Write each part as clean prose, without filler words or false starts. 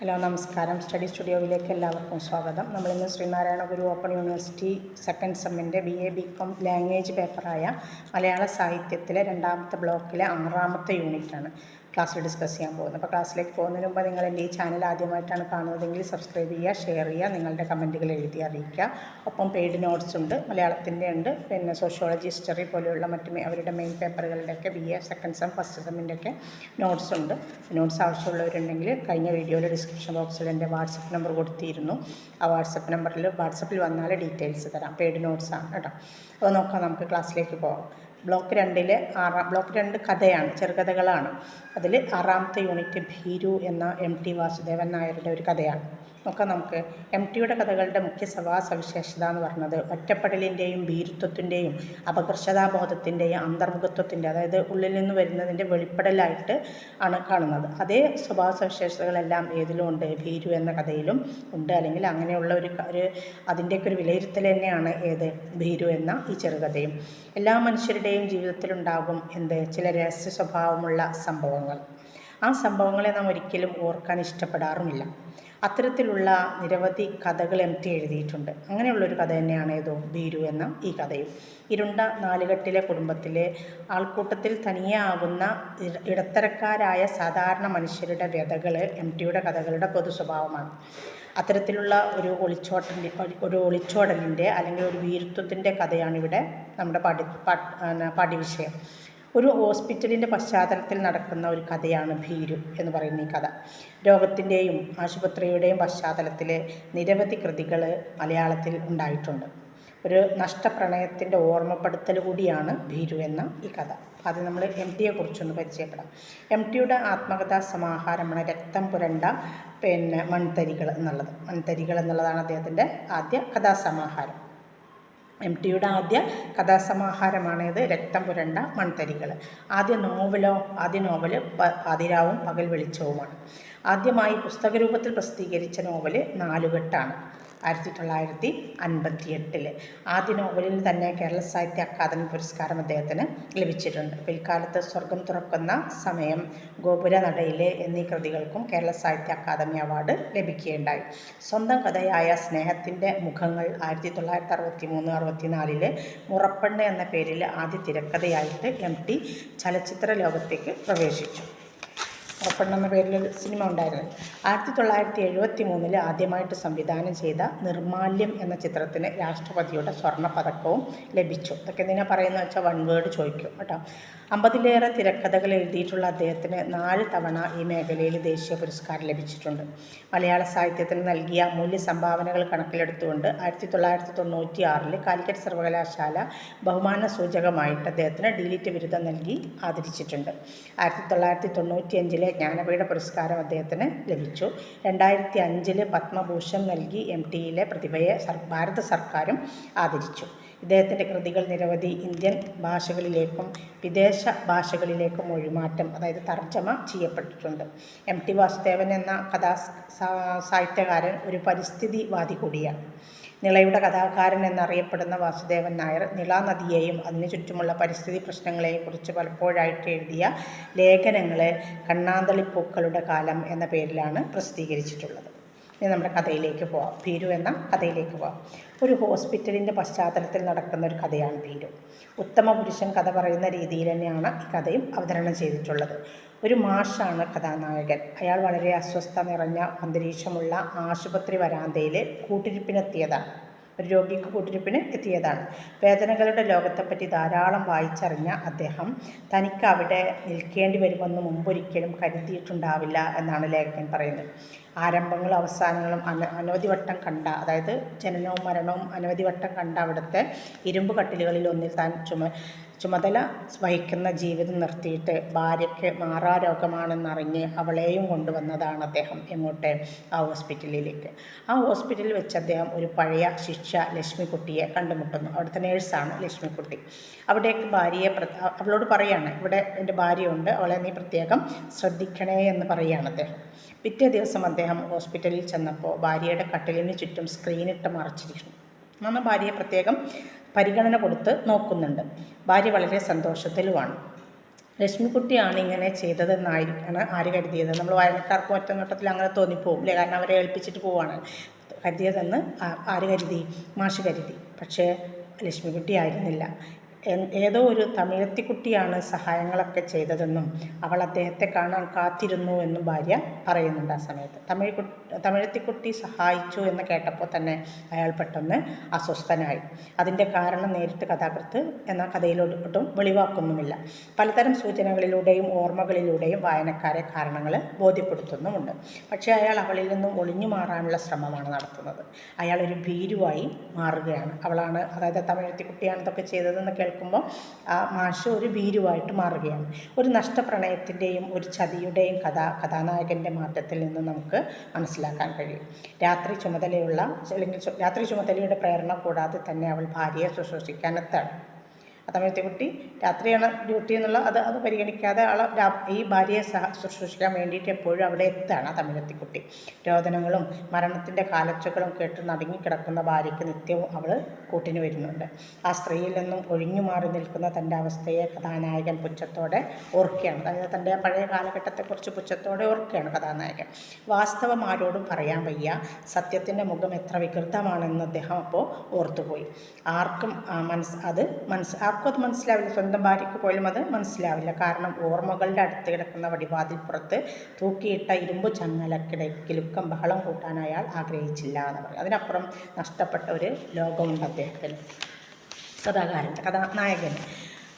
Hello നമസ്കാരം. Study സ്റ്റുഡിയോയിലേക്ക് എല്ലാവർക്കും സ്വാഗതം. നമ്മളിന്ന് Sreenarayana Guru open university second സെമ്മിൻ്റെ BA-BCom ലാംഗ്വേജ് പേപ്പറായ മലയാള സാഹിത്യത്തിലെ രണ്ടാമത്തെ ബ്ലോക്കിലെ 6ാമത്തെ യൂണിറ്റാണ് ക്ലാസ്സിൽ ഡിസ്കസ് ചെയ്യാൻ പോകുന്നത്. അപ്പോൾ ക്ലാസ്സിലേക്ക് പോകുന്നതിന് മുമ്പ് നിങ്ങൾ എൻ്റെ ഈ ചാനൽ ആദ്യമായിട്ടാണ് കാണുന്നതെങ്കിൽ സബ്സ്ക്രൈബ് ചെയ്യുക, ഷെയർ ചെയ്യുക, നിങ്ങളുടെ കമൻറ്റുകൾ എഴുതി അറിയിക്കുക. ഒപ്പം പെയ്ഡ് നോട്ട്സ് ഉണ്ട്, മലയാളത്തിൻ്റെ ഉണ്ട്, പിന്നെ സോഷ്യോളജി, ഹിസ്റ്ററി പോലെയുള്ള മറ്റ് അവരുടെ മെയിൻ പേപ്പറുകളുടെയൊക്കെ BA സെക്കൻഡ് സെം ഫസ്റ്റ് സെമ്മിൻ്റെയൊക്കെ നോട്ട്സ് ഉണ്ട്. നോട്ട്സ് ആവശ്യമുള്ളവരുണ്ടെങ്കിൽ കഴിഞ്ഞ വീഡിയോയിൽ ഡിസ്ക്രിപ്ഷൻ ബോക്സിൽ എൻ്റെ വാട്സപ്പ് നമ്പർ കൊടുത്തിരുന്നു. ആ വാട്സപ്പിൽ വന്നാൽ ഡീറ്റെയിൽസ് തരാം. പെയ്ഡ് നോട്ട്സാണ് കേട്ടോ. അപ്പോൾ നോക്കാം, നമുക്ക് ക്ലാസ്സിലേക്ക് പോകാം. ബ്ലോക്ക് 2 കഥയാണ്, ചെറുകഥകളാണ്. അതിൽ 6ാമത്തെ യൂണിറ്റ് ഭീരു എന്ന MT വാസുദേവൻ നായരുടെ ഒരു കഥയാണ്. നോക്കാം നമുക്ക്. MTയുടെ കഥകളുടെ മുഖ്യ സവിശേഷത എന്ന് പറഞ്ഞത് ഒറ്റപ്പെടലിൻ്റെയും ഭീരുത്വത്തിൻ്റെയും അപകർഷതാബോധത്തിൻ്റെയും അന്തർമുഖത്വത്തിൻ്റെ, അതായത് ഉള്ളിൽ നിന്ന് വരുന്നതിൻ്റെ വെളിപ്പെടലായിട്ട് ആണ് കാണുന്നത്. അതേ സ്വഭാവ സവിശേഷതകളെല്ലാം ഏതിലും ഉണ്ട്, ഭീരു എന്ന കഥയിലും ഉണ്ട്. അല്ലെങ്കിൽ അങ്ങനെയുള്ള അതിൻ്റെയൊക്കെ ഒരു വിലയിരുത്തൽ തന്നെയാണ് ഏത് ഭീരു എന്ന ഈ ചെറുകഥയും. എല്ലാ മനുഷ്യരുടെയും ജീവിതത്തിലുണ്ടാകും ചില രഹസ്യ സ്വഭാവമുള്ള സംഭവങ്ങൾ. ആ സംഭവങ്ങളെ നാം ഒരിക്കലും ഓർക്കാൻ ഇഷ്ടപ്പെടാറുമില്ല. അത്തരത്തിലുള്ള നിരവധി കഥകൾ MT എഴുതിയിട്ടുണ്ട്. അങ്ങനെയുള്ളൊരു കഥ തന്നെയാണ് ഭീരു എന്ന ഈ കഥയും. ഇരുണ്ട നാലുകെട്ടിലെ കുടുംബത്തിലെ ആൾക്കൂട്ടത്തിൽ തനിയെ ആകുന്ന ഇടത്തരക്കാരായ സാധാരണ മനുഷ്യരുടെ വ്യതകൾ MTയുടെ കഥകളുടെ പൊതു സ്വഭാവമാണ്. അത്തരത്തിലുള്ള ഒരു ഒളിച്ചോടലിൻ്റെ അല്ലെങ്കിൽ ഒരു ഭീരുത്വത്തിൻ്റെ കഥയാണ് ഇവിടെ നമ്മുടെ പാഠ്യവിഷയം. ഒരു ഹോസ്പിറ്റലിൻ്റെ പശ്ചാത്തലത്തിൽ നടക്കുന്ന ഒരു കഥയാണ് ഭീരു എന്ന് പറയുന്ന ഈ കഥ. രോഗത്തിൻ്റെയും ആശുപത്രിയുടെയും പശ്ചാത്തലത്തിൽ നിരവധി കൃതികൾ മലയാളത്തിൽ ഉണ്ടായിട്ടുണ്ട്. ഒരു നഷ്ടപ്രണയത്തിൻ്റെ ഓർമ്മപ്പെടുത്തൽ കൂടിയാണ് ഭീരു എന്ന ഈ കഥ. അത് നമ്മൾ MTയെ കുറിച്ചൊന്ന് പരിചയപ്പെടാം. MTയുടെ ആത്മകഥാ സമാഹാരമാണ് രക്തം പുരണ്ട മൺതരികൾ എന്നുള്ളതാണ് അദ്ദേഹത്തിൻ്റെ ആദ്യ കഥാസമാഹാരം. MTയുടെ ആദ്യ കഥാസമാഹാരമാണ് രക്തം പുരണ്ട മൺതരികൾ. ആദ്യ നോവല് പാതിരാവും പകൽ വെളിച്ചവുമാണ്. ആദ്യമായി പുസ്തകരൂപത്തിൽ പ്രസിദ്ധീകരിച്ച നോവല് നാലുകെട്ടാണ് 1958. ആദ്യ നോവലിൽ തന്നെ കേരള സാഹിത്യ അക്കാദമി പുരസ്കാരം അദ്ദേഹത്തിന് ലഭിച്ചിട്ടുണ്ട്. പിൽക്കാലത്ത് സ്വർഗം തുറക്കുന്ന സമയം, ഗോപുരനടയിലെ എന്നീ കൃതികൾക്കും കേരള സാഹിത്യ അക്കാദമി അവാർഡ് ലഭിക്കുകയുണ്ടായി. സ്വന്തം കഥയായ സ്നേഹത്തിൻ്റെ മുഖങ്ങൾ 1963-64 മുറപ്പെണ്ണ് എന്ന പേരിൽ ആദ്യ തിരക്കഥയായിട്ട് MT ചലച്ചിത്ര ലോകത്തേക്ക് പ്രവേശിച്ചു. മുറപ്പെണ്ണെന്ന പേരിലൊരു സിനിമ ഉണ്ടായിരുന്നു. 1973 ആദ്യമായിട്ട് സംവിധാനം ചെയ്ത നിർമാല്യം എന്ന ചിത്രത്തിന് രാഷ്ട്രപതിയുടെ സ്വർണ്ണ പതക്കവും ലഭിച്ചു. ഇതൊക്കെ എന്തിനാ പറയുന്നത് വെച്ചാൽ 1 വേർഡ് ചോദിക്കും കേട്ടോ. 50ലേറെ തിരക്കഥകൾ എഴുതിയിട്ടുള്ള അദ്ദേഹത്തിന് 4 തവണ ഈ മേഖലയിൽ ദേശീയ പുരസ്കാരം ലഭിച്ചിട്ടുണ്ട്. മലയാള സാഹിത്യത്തിന് നൽകിയ മൂല്യ സംഭാവനകൾ കണക്കിലെടുത്തുകൊണ്ട് 1996 കാലിക്കറ്റ് സർവകലാശാല ബഹുമാന സൂചകമായിട്ട് അദ്ദേഹത്തിന് DLit ബിരുദം നൽകി ആദരിച്ചിട്ടുണ്ട്. 1995 ജ്ഞാനപീഠ പുരസ്കാരം അദ്ദേഹത്തിന് ലഭിച്ചു. 2005 പത്മഭൂഷൺ നൽകി MTയിലെ പ്രതിഭയെ ഭാരത സർക്കാരും ആദരിച്ചു. ഇദ്ദേഹത്തിൻ്റെ കൃതികൾ നിരവധി ഇന്ത്യൻ ഭാഷകളിലേക്കും വിദേശ ഭാഷകളിലേക്കും മൊഴിമാറ്റം, അതായത് തർജ്ജമ ചെയ്യപ്പെട്ടിട്ടുണ്ട്. MT വാസുദേവൻ എന്ന സാഹിത്യകാരൻ ഒരു പരിസ്ഥിതിവാദി കൂടിയാണ്. നിളയുടെ കഥാകാരൻ എന്നറിയപ്പെടുന്ന വാസുദേവൻ നായർ നിള നദിയെയും അതിനു ചുറ്റുമുള്ള പരിസ്ഥിതി പ്രശ്നങ്ങളെയും കുറിച്ച് പലപ്പോഴായിട്ട് എഴുതിയ ലേഖനങ്ങൾ കണ്ണാന്തളിപ്പൂക്കളുടെ കാലം എന്ന പേരിലാണ് പ്രസിദ്ധീകരിച്ചിട്ടുള്ളത്. ഇനി നമ്മുടെ കഥയിലേക്ക് പോവാം. ഭീരു എന്ന കഥയിലേക്ക് പോവാം. ഒരു ഹോസ്പിറ്റലിൻ്റെ പശ്ചാത്തലത്തിൽ നടക്കുന്ന ഒരു കഥയാണ് ഭീരു. ഉത്തമ പുരുഷൻ കഥ പറയുന്ന രീതിയിൽ തന്നെയാണ് ഈ കഥയും അവതരണം ചെയ്തിട്ടുള്ളത്. ഒരു മാഷാണ് കഥാനായകൻ. അയാൾ വളരെ അസ്വസ്ഥ നിറഞ്ഞ അന്തരീക്ഷമുള്ള ആശുപത്രി വരാന്തയിൽ കൂട്ടിരിപ്പിനെത്തിയതാണ്. ഒരു രോഗിക്ക് കൂട്ടിരിപ്പിന് എത്തിയതാണ്. വേദനകളുടെ ലോകത്തെപ്പറ്റി ധാരാളം വായിച്ചറിഞ്ഞ അദ്ദേഹം തനിക്ക് അവിടെ നിൽക്കേണ്ടി വരുമെന്ന് മുമ്പൊരിക്കലും കരുതിയിട്ടുണ്ടാവില്ല എന്നാണ് ലേഖകൻ പറയുന്നത്. ആരംഭങ്ങളും അവസാനങ്ങളും അനവധി വട്ടം കണ്ട, അതായത് ജനനവും മരണവും അനവധി വട്ടം കണ്ട അവിടുത്തെ ഇരുമ്പ് കട്ടിലുകളിൽ ഒന്നിൽ താൻ ചുമതല വഹിക്കുന്ന ജീവിതം നിർത്തിയിട്ട് ഭാര്യയ്ക്ക് മാറാരോഗമാണെന്നറിഞ്ഞ് അവളെയും കൊണ്ടുവന്നതാണ് അദ്ദേഹം ആ ഹോസ്പിറ്റലിലേക്ക്. ആ ഹോസ്പിറ്റലിൽ വെച്ച് അദ്ദേഹം ഒരു പഴയ ശിക്ഷ ലക്ഷ്മിക്കുട്ടിയെ കണ്ടുമുട്ടുന്നു. അവിടുത്തെ നേഴ്സാണ് ലക്ഷ്മിക്കുട്ടി. അവിടേക്ക് അവളോട് പറയാണ്, ഇവിടെ എൻ്റെ ഭാര്യയുണ്ട്, അവളെ നീ പ്രത്യേകം ശ്രദ്ധിക്കണേ എന്ന് പറയുകയാണ് അദ്ദേഹം. പിറ്റേ ദിവസം അദ്ദേഹം ഹോസ്പിറ്റലിൽ ചെന്നപ്പോൾ ഭാര്യയുടെ കട്ടിലിന് ചുറ്റും സ്ക്രീനിട്ട് മറച്ചിരിക്കുന്നു. നമ്മൾ ഭാര്യയെ പ്രത്യേകം പരിഗണന കൊടുത്ത് നോക്കുന്നുണ്ട്. ഭാര്യ വളരെ സന്തോഷത്തിലുമാണ്. ലക്ഷ്മിക്കുട്ടിയാണ് ഇങ്ങനെ ചെയ്തതെന്നായിരിക്കാണ് ആര് കരുതിയത്. നമ്മൾ വായനക്കാർക്ക് ഒറ്റനോട്ടത്തിൽ അങ്ങനെ തോന്നിപ്പോവും അല്ലേ, കാരണം അവരെ ഏൽപ്പിച്ചിട്ട് പോവാണ് കരുതിയതെന്ന് ആര് കരുതി, മാഷ് കരുതി. പക്ഷേ ലക്ഷ്മിക്കുട്ടി ആയിരുന്നില്ല. ഏതോ ഒരു തമിഴത്തിക്കുട്ടിയാണ് സഹായങ്ങളൊക്കെ ചെയ്തതെന്നും അവൾ അദ്ദേഹത്തെ കാണാൻ കാത്തിരുന്നു എന്നും ഭാര്യ പറയുന്നുണ്ട്. ആ സമയത്ത് തമിഴത്തിക്കുട്ടി സഹായിച്ചു എന്ന് കേട്ടപ്പോൾ തന്നെ അയാൾ പെട്ടെന്ന് അസ്വസ്ഥനായി. അതിൻ്റെ കാരണം നേരിട്ട് കഥാകൃത്ത് എന്ന കഥയിലോട്ടും വെളിവാക്കുന്നുമില്ല. പലതരം സൂചനകളിലൂടെയും ഓർമ്മകളിലൂടെയും വായനക്കാരെ കാരണങ്ങൾ ബോധ്യപ്പെടുത്തുന്നുമുണ്ട്. പക്ഷേ അയാൾ അവളിൽ നിന്നും ഒളിഞ്ഞു മാറാനുള്ള ശ്രമമാണ് നടത്തുന്നത്. അയാൾ ഒരു ഭീരുവായി മാറുകയാണ്. അവളാണ്, അതായത് തമിഴത്തിക്കുട്ടിയാണ് ഇതൊക്കെ ചെയ്തതെന്ന് കേൾക്കുമ്പോൾ ആ മാഷ് ഒരു ഭീരുവായിട്ട് മാറുകയാണ്. ഒരു നഷ്ടപ്രണയത്തിൻ്റെയും ഒരു ചതിയുടെയും കഥാനായകൻ്റെ മാറ്റത്തിൽ നിന്ന് നമുക്ക് മനസ്സിലാക്കാൻ കഴിയും. രാത്രി ചുമതലയുടെ പ്രേരണ കൂടാതെ തന്നെ അവൾ ഭാര്യയെ ശുശ്രൂഷിക്കാനെത്താണ്. തമിഴത്തിക്കുട്ടി രാത്രിയാണ് ഡ്യൂട്ടി എന്നുള്ള അത് പരിഗണിക്കാതെ ഈ ഭാര്യയെ ശുശ്രൂഷിക്കാൻ വേണ്ടിയിട്ട് എപ്പോഴും അവിടെ എത്താണ് തമിഴത്തിക്കുട്ടി. രോദനങ്ങളും മരണത്തിൻ്റെ കാലച്ചുകളും കേട്ട് നടുങ്ങിക്കിടക്കുന്ന ഭാര്യയ്ക്ക് നിത്യവും അവൾ കൂട്ടിന് വരുന്നുണ്ട്. ആ സ്ത്രീയിൽ നിന്നും ഒഴിഞ്ഞു മാറി നിൽക്കുന്ന തൻ്റെ അവസ്ഥയെ കഥാനായകൻ പുച്ഛത്തോടെ ഓർക്കുകയാണ്. അതായത് തൻ്റെ പഴയ കാലഘട്ടത്തെക്കുറിച്ച് പുച്ഛത്തോടെ ഓർക്കുകയാണ് കഥാനായകൻ. വാസ്തവം ആരോടും പറയാൻ വയ്യ, സത്യത്തിൻ്റെ മുഖം എത്ര വികൃതമാണെന്ന് അദ്ദേഹം അപ്പോൾ ഓർത്തുപോയി. ആർക്കും അത് മനസ്സിലാവില്ല. സ്വന്തം ഭാര്യയ്ക്ക് പോലും അത് മനസ്സിലാവില്ല. കാരണം ഓർമ്മകളുടെ അടുത്ത് കിടക്കുന്ന വടിവാതിൽപ്പുറത്ത് തൂക്കിയിട്ട ഇരുമ്പ് ചങ്ങലക്കിടയ്ക്കിലുക്കം ബഹളം കൂട്ടാൻ അയാൾ ആഗ്രഹിച്ചില്ല എന്ന് പറയും. അതിനപ്പുറം നഷ്ടപ്പെട്ട ഒരു ലോകമുണ്ട് അദ്ദേഹത്തിന്, കഥാനായകന്.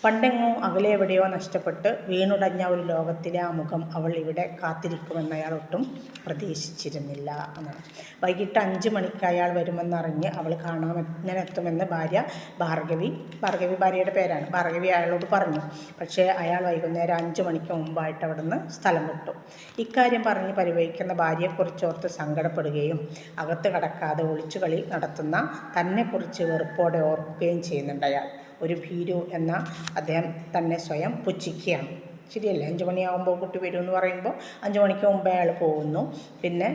പണ്ടെങ്ങോ അകലെ എവിടെയോ നഷ്ടപ്പെട്ട് വീണുടഞ്ഞ ഒരു ലോകത്തിലെ ആ മുഖം അവൾ ഇവിടെ കാത്തിരിക്കുമെന്ന് അയാൾ ഒട്ടും പ്രതീക്ഷിച്ചിരുന്നില്ല എന്നാണ്. വൈകിട്ട് 5 മണിക്ക് അയാൾ വരുമെന്നറിഞ്ഞ് അവൾ ഇങ്ങനെ എത്തുമെന്ന് ഭാർഗവി ഭാര്യയുടെ പേരാണ്, ഭാർഗവി അയാളോട് പറഞ്ഞു. പക്ഷേ അയാൾ വൈകുന്നേരം 5 മണിക്ക് മുമ്പായിട്ട് അവിടുന്ന് സ്ഥലം വിട്ടു. ഇക്കാര്യം പറഞ്ഞ് പരിവഹിക്കുന്ന ഭാര്യയെക്കുറിച്ചോർത്ത് സങ്കടപ്പെടുകയും അകത്ത് കടക്കാതെ ഒളിച്ചുകളി നടത്തുന്ന തന്നെക്കുറിച്ച് വെറുപ്പോടെ ഓർക്കുകയും ചെയ്യുന്നുണ്ട് അയാൾ. ഒരു ഭീരു എന്ന അദ്ദേഹം തന്നെ സ്വയം പുച്ഛിക്കുകയാണ്. ശരിയല്ലേ? 5 മണിയാകുമ്പോൾ കുട്ടി വരുമെന്ന് പറയുമ്പോൾ 5 മണിക്ക് മുമ്പേ അയാൾ പോകുന്നു. പിന്നെ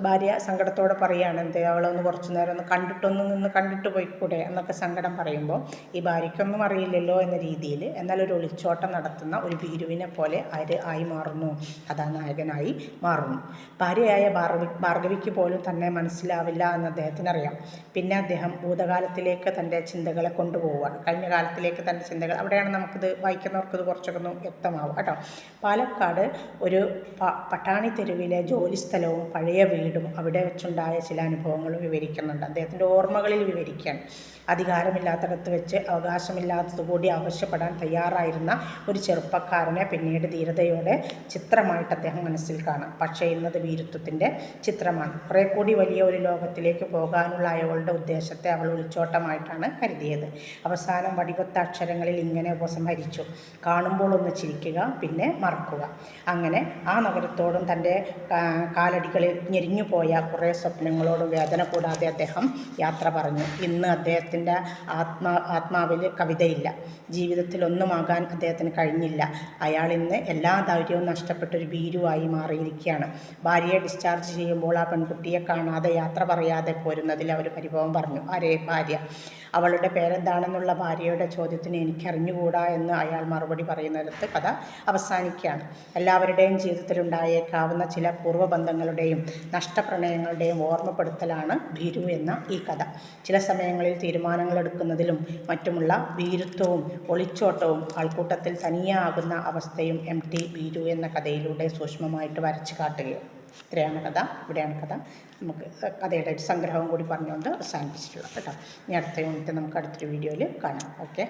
ഭാര്യ സങ്കടത്തോടെ പറയുകയാണ്, അവളൊന്ന് കുറച്ച് നേരം ഒന്ന് കണ്ടിട്ട് പോയിക്കൂടെ എന്നൊക്കെ സങ്കടം പറയുമ്പോൾ ഈ ഭാര്യയ്ക്കൊന്നും അറിയില്ലല്ലോ എന്ന രീതിയിൽ എന്നാൽ ഒരു ഒളിച്ചോട്ടം നടത്തുന്ന ഒരു ഭീരുവിനെ പോലെ ആയി മാറുന്നു, കഥാനായകനായി മാറുന്നു. ഭാര്യയായ ഭാർഗവിക്ക് പോലും തന്നെ മനസ്സിലാവില്ല എന്ന് അദ്ദേഹത്തിനറിയാം. പിന്നെ അദ്ദേഹം ഭൂതകാലത്തിലേക്ക് തൻ്റെ ചിന്തകളെ കൊണ്ടുപോവുകയാണ്. കഴിഞ്ഞ കാലത്തിലേക്ക് തൻ്റെ ചിന്തകൾ, അവിടെയാണ് നമുക്കിത് വായിക്കുന്നവർക്കിത് കുറച്ചൊക്കെ ഒന്ന് വ്യക്തമാവും കേട്ടോ. പാലക്കാട് ഒരു പട്ടാണി തെരുവിലെ ജോലിസ്ഥലവും പഴയ വീടും അവിടെ വെച്ചുണ്ടായ ചില അനുഭവങ്ങളും വിവരിക്കുന്നുണ്ട്. അദ്ദേഹത്തിൻ്റെ ഓർമ്മകളിൽ വിവരിക്കുകയാണ്. അധികാരമില്ലാത്തടത്ത് വെച്ച് അവകാശമില്ലാത്തതുകൂടി ആവശ്യപ്പെടാൻ തയ്യാറായിരുന്ന ഒരു ചെറുപ്പക്കാരനെ പിന്നീട് ധീരതയോടെ ചിത്രമായിട്ട് അദ്ദേഹം മനസ്സിൽ കാണാം. പക്ഷേ ഇന്നത് വീരത്വത്തിൻ്റെ ചിത്രമാണ്. കുറേ കൂടി വലിയ ഒരു ലോകത്തിലേക്ക് പോകാനുള്ള അയാളുടെ ഉദ്ദേശത്തെ അവൾ ഒളിച്ചോട്ടമായിട്ടാണ് കരുതിയത്. അവസാനം വടിവത്ത അക്ഷരങ്ങളിൽ ഇങ്ങനെ ഉപസംഹരിച്ചു: കാണുമ്പോൾ ഒന്ന് ചിരിക്കുക, പിന്നെ മറക്കുക. അങ്ങനെ ആ നഗരത്തോടും തൻ്റെ കാലടികളിൽ ഞെരിഞ്ഞു പോയ കുറേ സ്വപ്നങ്ങളോടും വേദന കൂടാതെ അദ്ദേഹം യാത്ര പറഞ്ഞു. ഇന്ന് അദ്ദേഹത്തിൻ്റെ ആത്മാവിൽ കവിതയില്ല. ജീവിതത്തിൽ ഒന്നുമാകാൻ അദ്ദേഹത്തിന് കഴിഞ്ഞില്ല. അയാൾ ഇന്ന് എല്ലാ ധൈര്യവും നഷ്ടപ്പെട്ടൊരു ഭീരുവായി മാറിയിരിക്കുകയാണ്. ഭാര്യയെ ഡിസ്ചാർജ് ചെയ്യുമ്പോൾ ആ പെൺകുട്ടിയെ കാണാതെ യാത്ര പറയാതെ പോരുന്നതിൽ അവർ പരിഭവം പറഞ്ഞു. ഭാര്യ. അവളുടെ പേരെന്താണെന്നുള്ള ഭാര്യയുടെ ചോദ്യത്തിന് എനിക്കറിഞ്ഞുകൂടാ എന്ന് അയാൾ മറുപടി പറയുന്നിടത്ത് കഥ അവസാനിക്കുകയാണ്. എല്ലാവരുടെയും ജീവിതത്തിലുണ്ടായേക്കാവുന്ന ചില പൂർവ്വബന്ധങ്ങളുടെയും നഷ്ടപ്രണയങ്ങളുടെയും ഓർമ്മപ്പെടുത്തലാണ് ഭീരു എന്ന ഈ കഥ. ചില സമയങ്ങളിൽ തീരുമാനങ്ങൾ എടുക്കുന്നതിലും മറ്റുമുള്ള ഭീരുത്വവും ഒളിച്ചോട്ടവും ആൾക്കൂട്ടത്തിൽ തനിയാകുന്ന അവസ്ഥയും MT ഭീരു എന്ന കഥയിലൂടെ സൂക്ഷ്മമായിട്ട് വരച്ചു കാട്ടുകയും. ഇത്രയാണ് കഥ. ഇവിടെയാണ് കഥ. നമുക്ക് കഥയുടെ ഒരു സംഗ്രഹം കൂടി പറഞ്ഞുകൊണ്ട് അവസാനിപ്പിച്ചിട്ടുള്ളത് കേട്ടോ. ഇനി അടുത്ത യൂണിറ്റ് നമുക്ക് അടുത്തൊരു വീഡിയോയിൽ കാണാം. ഓക്കെ.